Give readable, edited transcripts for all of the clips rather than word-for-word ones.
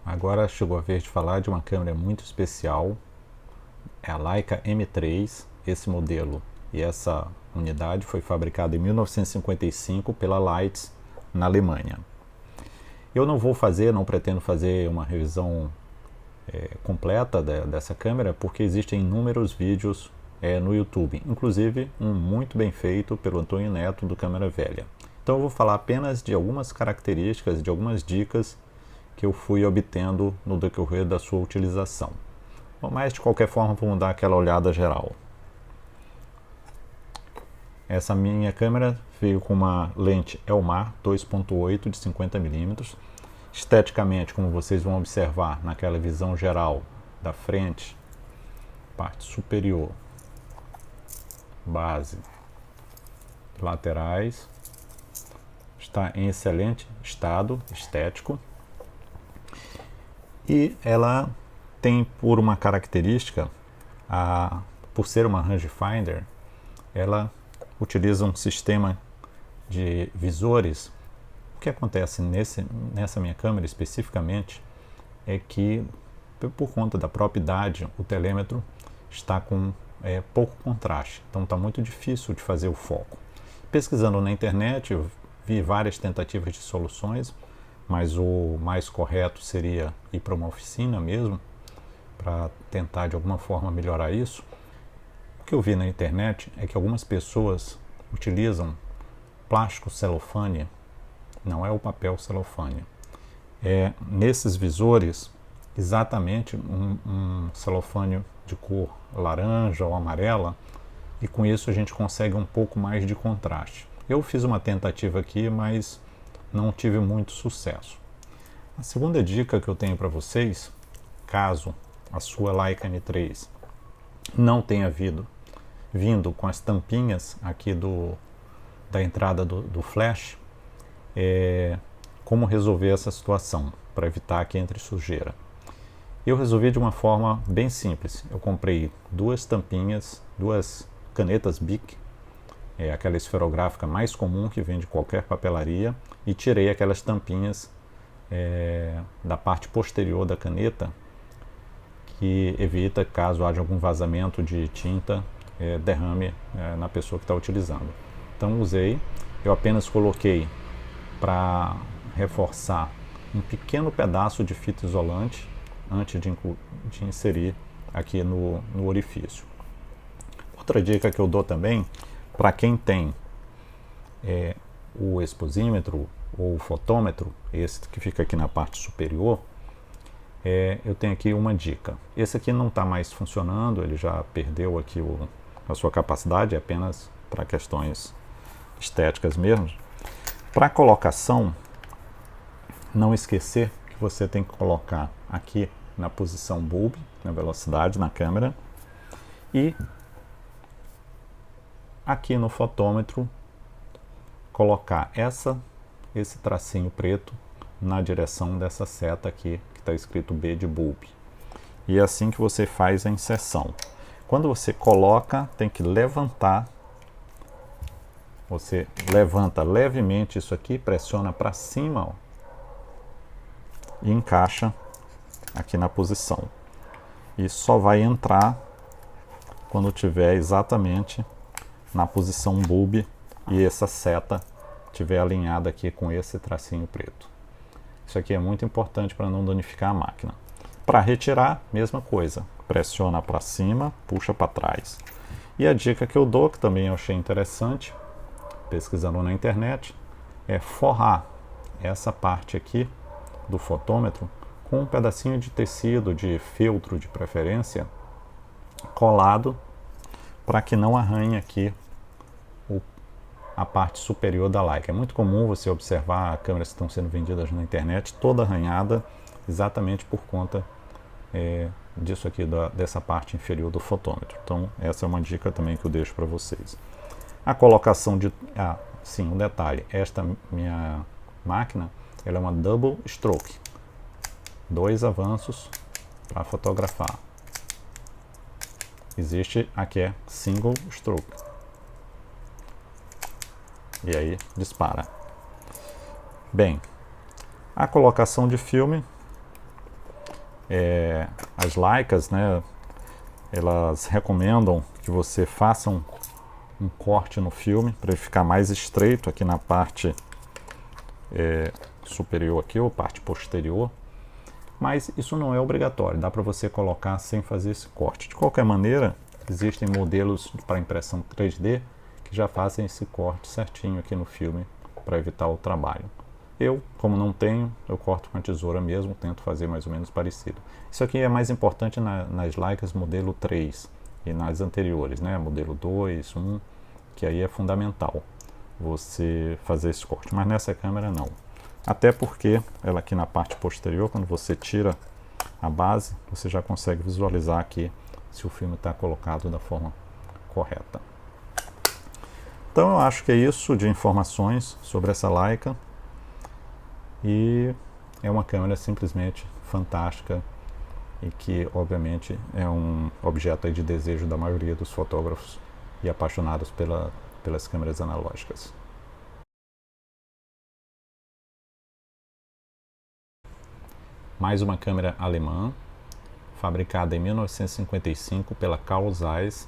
Agora chegou a vez de falar de uma câmera muito especial, é a Leica M3. Esse modelo e essa unidade foi fabricada em 1955 pela Leitz, na Alemanha. Eu não pretendo fazer uma revisão completa dessa câmera, porque existem inúmeros vídeos no YouTube, inclusive um muito bem feito pelo Antônio Neto do Câmera Velha. Então eu vou falar apenas de algumas características, de algumas dicas que eu fui obtendo no decorrer da sua utilização. Mas de qualquer forma vamos dar aquela olhada geral. Essa minha câmera veio com uma lente Elmar 2.8 de 50mm. Esteticamente, como vocês vão observar naquela visão geral da frente, parte superior, base, laterais, está em excelente estado estético. E ela tem por uma característica, por ser uma rangefinder, ela utiliza um sistema de visores. O que acontece nessa minha câmera especificamente é que, por conta da própria idade, o telêmetro está com pouco contraste, então está muito difícil de fazer o foco. Pesquisando na internet, eu vi várias tentativas de soluções, mas o mais correto seria ir para uma oficina mesmo, para tentar de alguma forma melhorar isso. O que eu vi na internet é que algumas pessoas utilizam plástico celofane, não é o papel celofane, nesses visores exatamente um celofane de cor laranja ou amarela, e com isso a gente consegue um pouco mais de contraste. Eu fiz uma tentativa aqui, mas não tive muito sucesso. A segunda dica que eu tenho para vocês, caso a sua Leica M3 não tenha vindo com as tampinhas aqui da entrada do flash, como resolver essa situação para evitar que entre sujeira. Eu resolvi de uma forma bem simples. Eu comprei duas tampinhas, duas canetas Bic, aquela esferográfica mais comum que vem de qualquer papelaria, e tirei aquelas tampinhas da parte posterior da caneta, que evita, caso haja algum vazamento de tinta, derrame na pessoa que está utilizando. Então eu apenas coloquei para reforçar um pequeno pedaço de fita isolante antes de inserir aqui no orifício. Outra dica que eu dou também, para quem tem o exposímetro ou o fotômetro, esse que fica aqui na parte superior, eu tenho aqui uma dica. Esse aqui não está mais funcionando, ele já perdeu aqui a sua capacidade, é apenas para questões estéticas mesmo. Para colocação, não esquecer que você tem que colocar aqui na posição bulb, na velocidade, na câmera, e aqui no fotômetro colocar esse tracinho preto na direção dessa seta aqui que está escrito B de bulb. E é assim que você faz a inserção. Quando você coloca, tem que levantar. Você levanta levemente isso aqui, pressiona para cima, ó, e encaixa aqui na posição. E só vai entrar quando tiver exatamente na posição bulb e essa seta estiver alinhada aqui com esse tracinho preto. Isso aqui é muito importante para não danificar a máquina. Para retirar, mesma coisa. Pressiona para cima, puxa para trás. E a dica que eu dou, que também eu achei interessante, pesquisando na internet, é forrar essa parte aqui do fotômetro com um pedacinho de tecido, de feltro de preferência, colado, para que não arranhe aqui a parte superior da Leica. É muito comum você observar câmeras que estão sendo vendidas na internet toda arranhada, exatamente por conta disso aqui, dessa parte inferior do fotômetro. Então essa é uma dica também que eu deixo para vocês. A colocação sim, um detalhe, esta minha máquina, ela é uma double stroke, 2 avanços para fotografar. Existe aqui single stroke, e aí dispara. Bem, a colocação de filme, As Leicas, né, elas recomendam que você faça um corte no filme para ele ficar mais estreito aqui na parte superior aqui, ou parte posterior, mas isso não é obrigatório, dá para você colocar sem fazer esse corte. De qualquer maneira, existem modelos para impressão 3D que já fazem esse corte certinho aqui no filme para evitar o trabalho. Eu, como não tenho, eu corto com a tesoura mesmo, tento fazer mais ou menos parecido. Isso aqui é mais importante nas Leicas modelo 3 e nas anteriores, né? Modelo 2, 1, que aí é fundamental você fazer esse corte, mas nessa câmera não. Até porque ela aqui na parte posterior, quando você tira a base, você já consegue visualizar aqui se o filme está colocado da forma correta. Então eu acho que é isso de informações sobre essa Leica. E é uma câmera simplesmente fantástica e que, obviamente, é um objeto aí de desejo da maioria dos fotógrafos e apaixonados pelas câmeras analógicas. Mais uma câmera alemã, fabricada em 1955 pela Carl Zeiss.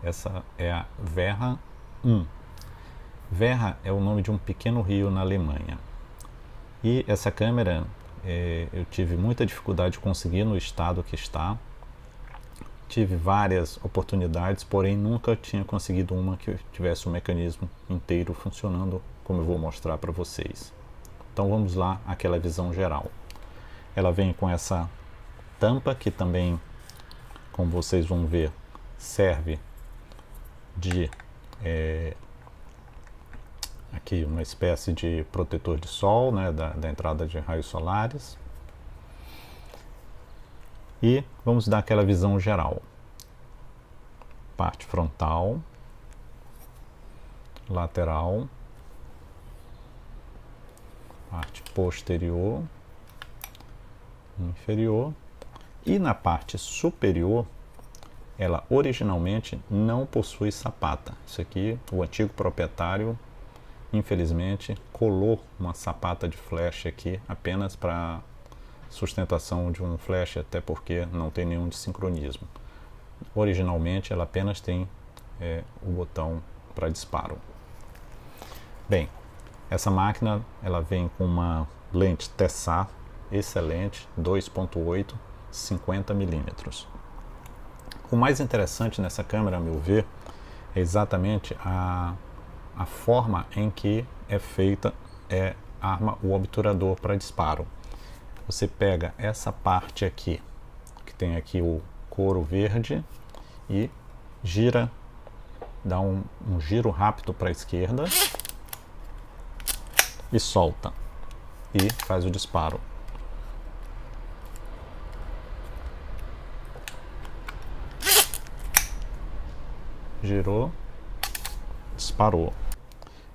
Essa é a Werra 1. Werra é o nome de um pequeno rio na Alemanha. E essa câmera eu tive muita dificuldade de conseguir no estado que está. Tive várias oportunidades, porém nunca tinha conseguido uma que tivesse o mecanismo inteiro funcionando, como eu vou mostrar para vocês. Então vamos lá, aquela visão geral. Ela vem com essa tampa que também, como vocês vão ver, serve de aqui uma espécie de protetor de sol, né, da entrada de raios solares. E vamos dar aquela visão geral. Parte frontal, lateral, parte posterior, inferior, e na parte superior ela originalmente não possui sapata. Isso aqui, o antigo proprietário, infelizmente, colou uma sapata de flash aqui apenas para sustentação de um flash, até porque não tem nenhum de sincronismo. Originalmente ela apenas tem o botão para disparo. Bem, essa máquina ela vem com uma lente Tessar excelente, 2.8, 50 mm. O mais interessante nessa câmera, a meu ver, é exatamente a forma em que é feita, arma o obturador para disparo. Você pega essa parte aqui, que tem aqui o couro verde, e gira, dá um giro rápido para a esquerda e solta, e faz o disparo. Girou, disparou.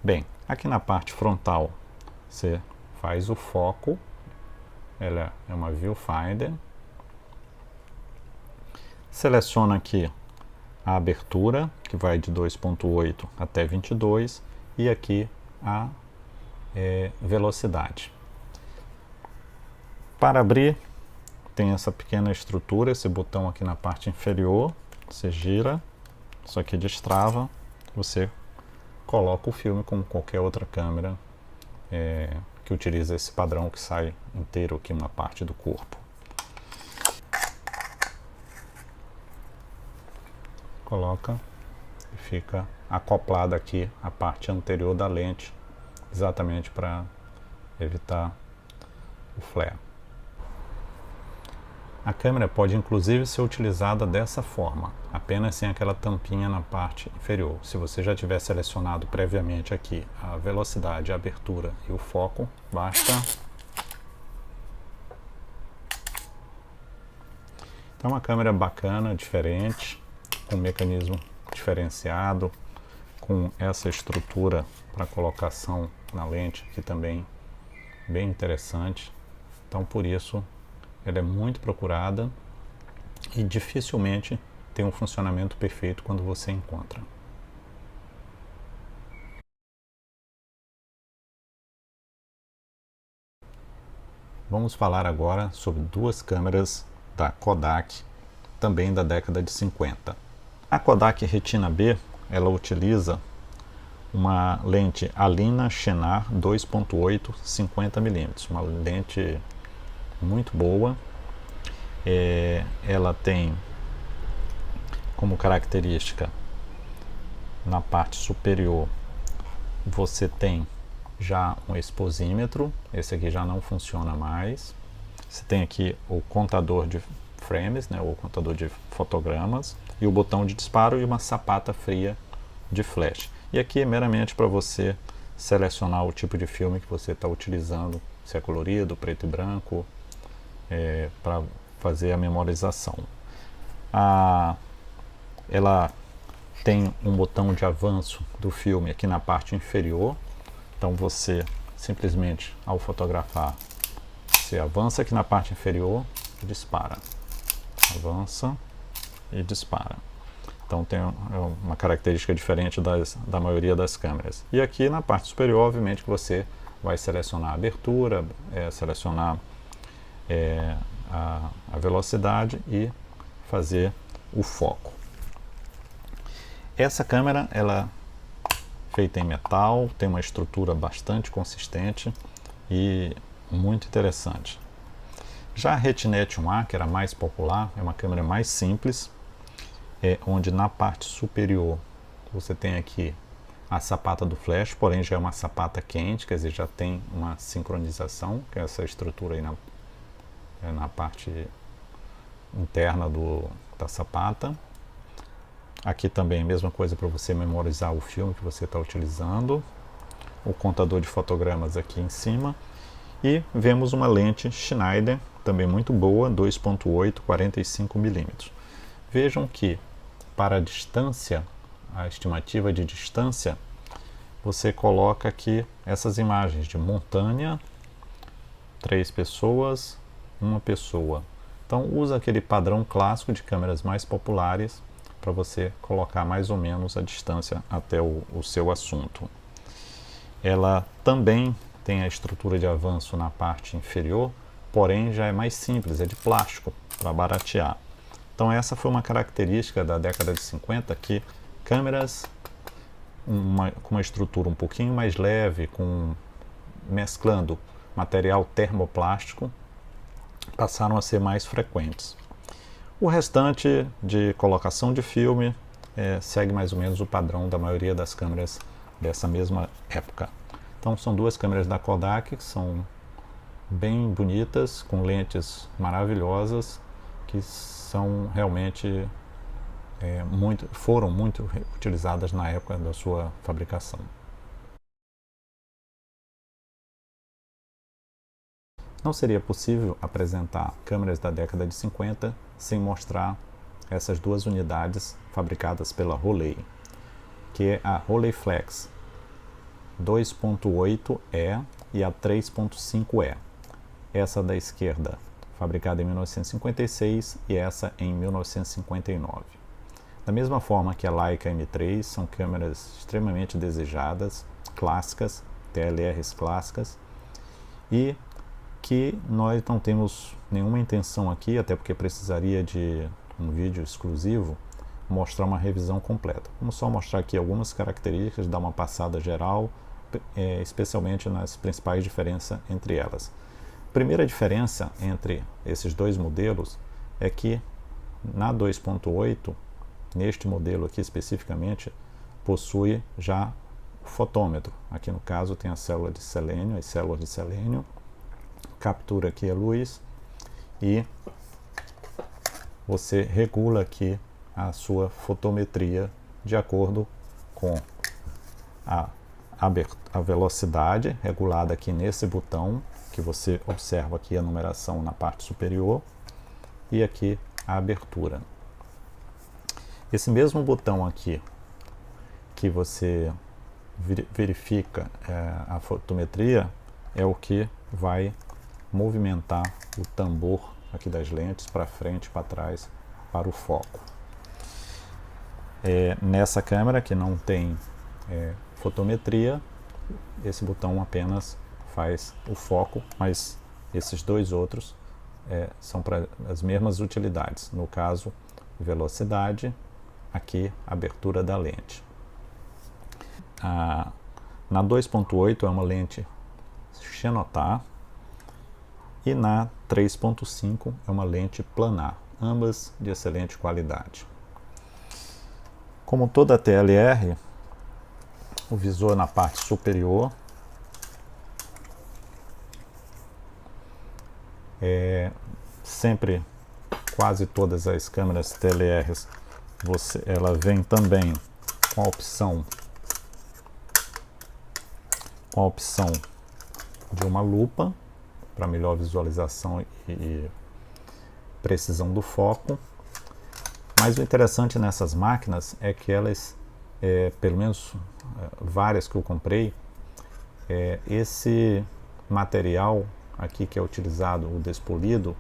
Bem, aqui na parte frontal você faz o foco, ela é uma viewfinder. Seleciona aqui a abertura, que vai de 2.8 até 22, e aqui a velocidade. Para abrir, tem essa pequena estrutura, esse botão aqui na parte inferior, você gira, isso aqui destrava, você coloca o filme como qualquer outra câmera que utiliza esse padrão que sai inteiro aqui uma parte do corpo. Coloca e fica acoplada aqui a parte anterior da lente, exatamente para evitar o flare. A câmera pode inclusive ser utilizada dessa forma, apenas sem aquela tampinha na parte inferior. Se você já tiver selecionado previamente aqui a velocidade, a abertura e o foco, basta. Então, uma câmera bacana, diferente, com um mecanismo diferenciado, com essa estrutura para colocação na lente, que também bem interessante. Então, por isso, ela é muito procurada e dificilmente tem um funcionamento perfeito quando você encontra. Vamos falar agora sobre duas câmeras da Kodak, também da década de 50. A Kodak Retina B, ela utiliza uma lente Alina Shenar 2.8 50mm, uma lente muito boa. Ela tem como característica, na parte superior, você tem já um exposímetro. Esse aqui já não funciona mais. Você tem aqui o contador de frames, né, o contador de fotogramas, e o botão de disparo e uma sapata fria de flash. E aqui é meramente para você selecionar o tipo de filme que você está utilizando, se é colorido, preto e branco, para fazer a memorização. Ela tem um botão de avanço do filme aqui na parte inferior. Então você simplesmente, ao fotografar, você avança aqui na parte inferior e dispara. Avança e dispara. Então tem uma característica diferente da maioria das câmeras. E aqui na parte superior, obviamente, que você vai selecionar a abertura, selecionar a velocidade e fazer o foco. Essa câmera, ela feita em metal, tem uma estrutura bastante consistente e muito interessante. Já a Retinet 1A, que era mais popular, é uma câmera mais simples, onde na parte superior você tem aqui a sapata do flash, porém já é uma sapata quente, quer dizer, já tem uma sincronização, que é essa estrutura aí na parte interna da sapata. Aqui também a mesma coisa para você memorizar o filme que você está utilizando. O contador de fotogramas aqui em cima. E vemos uma lente Schneider, também muito boa, 2.8, 45mm. Vejam que para a distância, a estimativa de distância, você coloca aqui essas imagens de montanha, 3 pessoas, 1 pessoa. Então usa aquele padrão clássico de câmeras mais populares para você colocar mais ou menos a distância até o seu assunto. Ela também tem a estrutura de avanço na parte inferior, porém já é mais simples, é de plástico, para baratear. Então essa foi uma característica da década de 50, que câmeras com uma estrutura um pouquinho mais leve, mesclando material termoplástico, passaram a ser mais frequentes. O restante de colocação de filme segue mais ou menos o padrão da maioria das câmeras dessa mesma época. Então são duas câmeras da Kodak que são bem bonitas, com lentes maravilhosas, que são realmente foram muito utilizadas na época da sua fabricação. Não seria possível apresentar câmeras da década de 50 sem mostrar essas duas unidades fabricadas pela Rolei, que é a Rolleiflex 2.8E e a 3.5E. Essa da esquerda, fabricada em 1956, e essa em 1959. Da mesma forma que a Leica M3, são câmeras extremamente desejadas, clássicas, TLRs clássicas, e que nós não temos nenhuma intenção aqui, até porque precisaria de um vídeo exclusivo, mostrar uma revisão completa. Vamos só mostrar aqui algumas características, dar uma passada geral, especialmente nas principais diferenças entre elas. A primeira diferença entre esses dois modelos é que na 2.8, neste modelo aqui especificamente, possui já o fotômetro. Aqui no caso tem a célula de selênio, as células de selênio, captura aqui a luz e você regula aqui a sua fotometria de acordo com a velocidade regulada aqui nesse botão, que você observa aqui a numeração na parte superior, e aqui a abertura. Esse mesmo botão aqui que você verifica a fotometria é o que vai movimentar o tambor aqui das lentes para frente e para trás para o foco. Nessa câmera que não tem fotometria, esse botão apenas faz o foco, mas Esses dois outros são para as mesmas utilidades. No caso, velocidade, aqui abertura da lente. Na 2.8 é uma lente Xenotar e na 3.5 é uma lente planar, ambas de excelente qualidade. Como toda TLR, o visor na parte superior sempre, quase todas as câmeras TLRs, ela vem também com a opção de uma lupa para melhor visualização e precisão do foco. Mas o interessante nessas máquinas é que elas, pelo menos várias que eu comprei, esse material aqui que é utilizado, o despolido,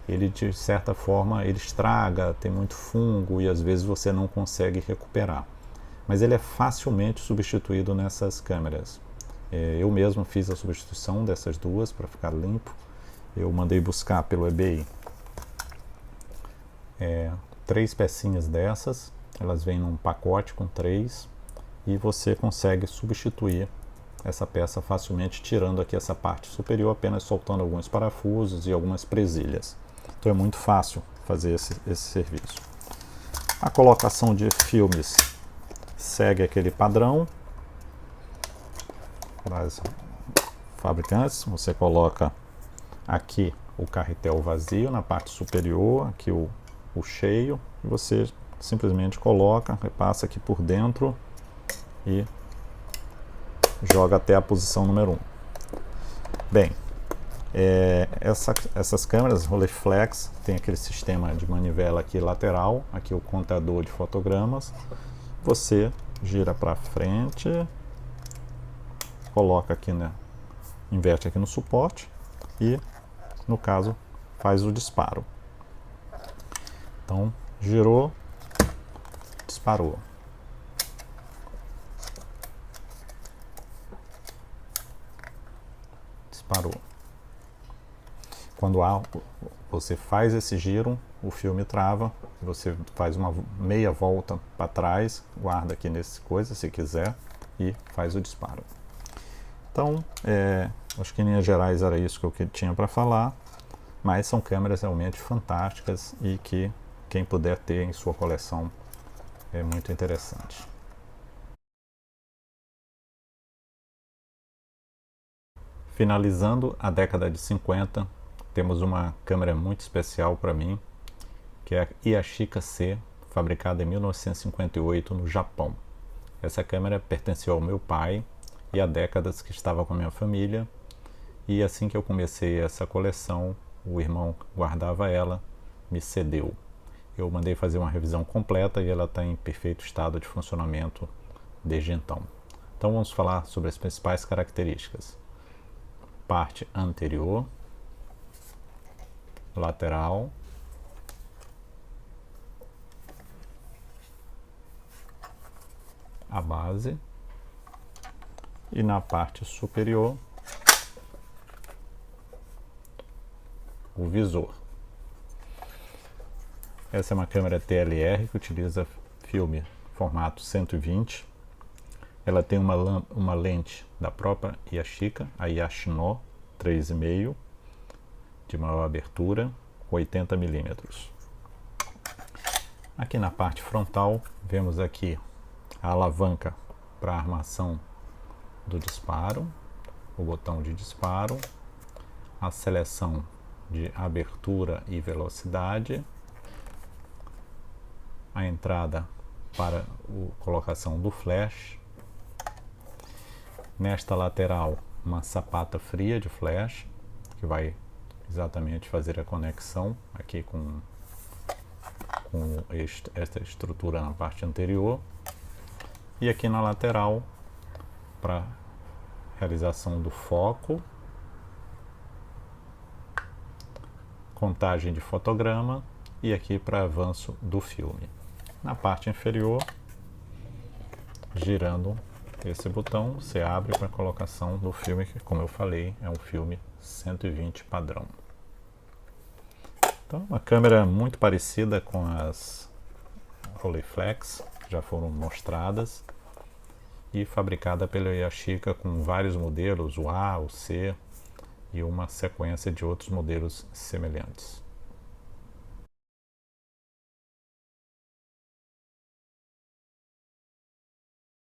ele de certa forma ele estraga, tem muito fungo e às vezes você não consegue recuperar. Mas ele é facilmente substituído nessas câmeras. Eu mesmo fiz a substituição dessas duas para ficar limpo. Eu mandei buscar pelo eBay 3 pecinhas dessas, elas vêm num pacote com 3 e você consegue substituir essa peça facilmente, tirando aqui essa parte superior, apenas soltando alguns parafusos e algumas presilhas. Então é muito fácil fazer esse serviço. A colocação de filmes segue aquele padrão das fabricantes. Você coloca aqui o carretel vazio na parte superior, aqui o cheio, e você simplesmente coloca, repassa aqui por dentro e joga até a posição número 1. Bem, essas câmeras Rolleiflex tem aquele sistema de manivela aqui lateral, aqui o contador de fotogramas. Você gira para frente, coloca aqui, inverte aqui no suporte e, no caso, faz o disparo. Então, girou, disparou. Disparou. Quando você faz esse giro, o filme trava, você faz uma meia volta para trás, guarda aqui nesse coisa, se quiser, e faz o disparo. Então, acho que em linhas gerais era isso que eu tinha para falar, mas são câmeras realmente fantásticas e que quem puder ter em sua coleção é muito interessante. Finalizando a década de 50, temos uma câmera muito especial para mim, que é a Yashica C, fabricada em 1958 no Japão. Essa câmera pertenceu ao meu pai e há décadas que estava com a minha família, e assim que eu comecei essa coleção, o irmão guardava ela, me cedeu. Eu mandei fazer uma revisão completa e ela está em perfeito estado de funcionamento desde então. Então vamos falar sobre as principais características. Parte anterior, lateral, a base e na parte superior o visor. Essa é uma câmera TLR que utiliza filme formato 120. Ela tem uma lente da própria Yashica, a Yashino 3,5, de maior abertura, 80 mm. Aqui na parte frontal, vemos aqui a alavanca para a armação do disparo, o botão de disparo, a seleção de abertura e velocidade, a entrada para a colocação do flash. Nesta lateral, uma sapata fria de flash, que vai exatamente fazer a conexão aqui com esta estrutura na parte anterior. E aqui na lateral, para realização do foco, contagem de fotograma e aqui para avanço do filme. Na parte inferior, girando Esse botão você abre para colocação do filme, que, como eu falei, é um filme 120 padrão. Então, uma câmera muito parecida com as Rolleiflex, que já foram mostradas, e fabricada pela Yashica com vários modelos, o A, o C e uma sequência de outros modelos semelhantes.